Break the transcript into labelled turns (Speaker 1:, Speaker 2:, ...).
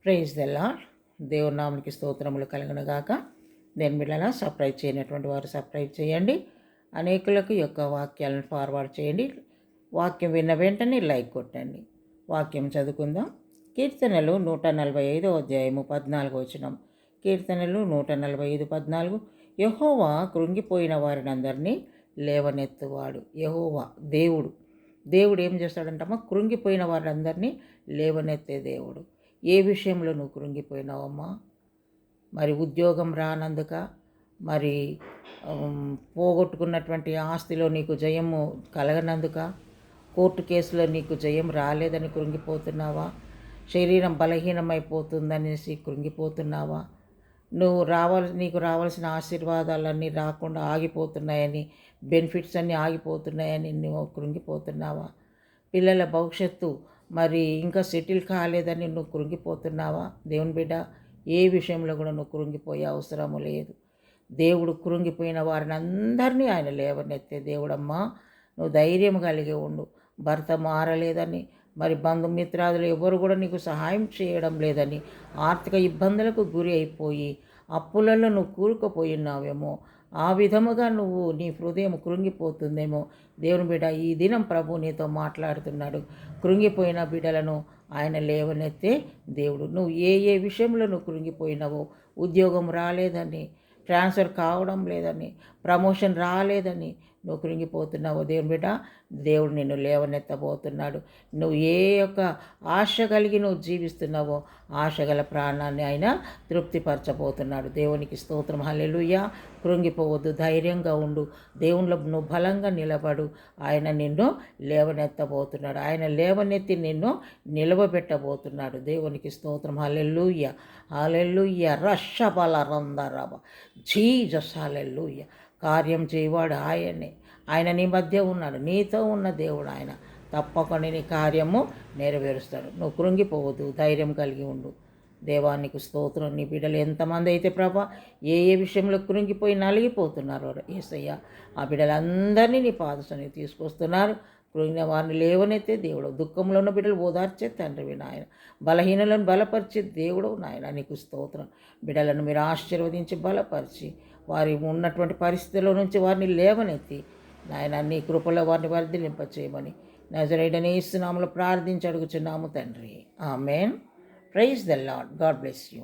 Speaker 1: Praise the lord. దేవుని నామనికి స్తోత్రములు కలుగునుగాక. దేని బిడ్డలా సబ్స్క్రైబ్ చేయనటువంటి వారు సబ్స్క్రైబ్ చేయండి. అనేకులకు యొక్క వాక్యాలను ఫార్వర్డ్ చేయండి. వాక్యం విన్న వెంటనే లైక్ కొట్టండి. వాక్యం చదువుకుందాం. కీర్తనలు 145 అధ్యాయము 14 వచనం. కీర్తనలు 145:14. యెహోవా కృంగిపోయిన వారినందరినీ లేవనెత్తువాడు. యెహోవా దేవుడు ఏం చేస్తాడంటమ్మా? కృంగిపోయిన వారందరినీ లేవనెత్తే దేవుడు. ఏ విషయంలో నువ్వు కృంగిపోయినావమ్మా? మరి ఉద్యోగం రానందుక, మరి పోగొట్టుకున్నటువంటి ఆస్తిలో నీకు జయము కలగనందుక, కోర్టు కేసులో నీకు జయం రాలేదని కృంగిపోతున్నావా? శరీరం బలహీనమైపోతుందనేసి కృంగిపోతున్నావా? నీకు రావాల్సిన ఆశీర్వాదాలన్నీ రాకుండా ఆగిపోతున్నాయని, బెనిఫిట్స్ అన్నీ ఆగిపోతున్నాయని నువ్వు కృంగిపోతున్నావా? పిల్లల భవిష్యత్తు మరి ఇంకా సెటిల్ కాలేదని నువ్వు కృంగిపోతున్నావా? దేవుని బిడ్డ, ఏ విషయంలో కూడా నువ్వు కృంగిపోయే అవసరము లేదు. దేవుడు కృంగిపోయిన వారిని అందరినీ ఆయన లేవనెత్తే దేవుడమ్మా. నువ్వు ధైర్యం కలిగి ఉండు. భర్త మారలేదని, మరి బంధుమిత్రాదులు ఎవరు కూడా నీకు సహాయం చేయడం లేదని, ఆర్థిక ఇబ్బందులకు గురి అయిపోయి అప్పులలో నువ్వు కూరుకుపోయినావేమో, ఆ విధముగా నీ హృదయం కృంగిపోతుందేమో. దేవుని బిడ్డ, ఈ దినం ప్రభు నీతో మాట్లాడుతున్నాడు. కృంగిపోయిన బిడ్డలను ఆయన లేవనెత్తే దేవుడు. నువ్వు ఏ విషయంలో నువ్వు కృంగిపోయినావో, ఉద్యోగం రాలేదని, ట్రాన్స్ఫర్ కావడం లేదని, ప్రమోషన్ రాలేదని నువ్వు కృంగిపోతున్నావో, దేవుని బిడ్డ, దేవుడు నిన్ను లేవనెత్తబోతున్నాడు. నువ్వు ఏ యొక్క ఆశ కలిగి నువ్వు జీవిస్తున్నావో, ఆశగల ప్రాణాన్ని ఆయన తృప్తిపరచబోతున్నాడు. దేవునికి స్తోత్రం. హల్లెలూయా. కృంగిపోవద్దు, ధైర్యంగా ఉండు. దేవునిలో నువ్వు బలంగా నిలబడు. ఆయన నిన్ను లేవనెత్తబోతున్నాడు. ఆయన లేవనెత్తి నిన్ను నిలవబెట్టబోతున్నాడు. దేవునికి స్తోత్రం. హల్లెలూయా. హల్లెలూయా. రషబల రందరబ జీసస్. హల్లెలూయా. కార్యం చేయవాడు ఆయనే. ఆయన నీ మధ్య ఉన్నాడు, నీతో ఉన్న దేవుడు ఆయన. తప్పకుండా నీ కార్యము నెరవేరుస్తాడు. నువ్వు కృంగిపోవద్దు, ధైర్యం కలిగి ఉండు. దేవానికి స్తోత్రం. నీ బిడ్డలు ఎంతమంది అయితే ప్రభా ఏ విషయంలో కృంగిపోయి నలిగిపోతున్నారో యేసయ్య, ఆ బిడ్డలందరినీ నీ పాదసన్నిధికి తీసుకొస్తున్నారు. కృంగిన వారిని లేవనెత్తే దేవుడు. దుఃఖంలో ఉన్న బిడ్డలు ఓదార్చే తండ్రివి నాయన. బలహీనులను బలపరిచే దేవుడు నాయన. నీకు స్తోత్రం. బిడ్డలను మీరు ఆశీర్వదించి బలపరిచి, వారి ఉన్నటువంటి పరిస్థితుల్లో నుంచి వారిని లేవనెత్తి నాయన నీ కృపలో వారిని వర్ధిల్లింపచేయమని నజరేయుడైన యేసు నామములో ప్రార్థించి అడుగుచున్నాము తండ్రి. ఆమేన్. Praise the lord. God bless you.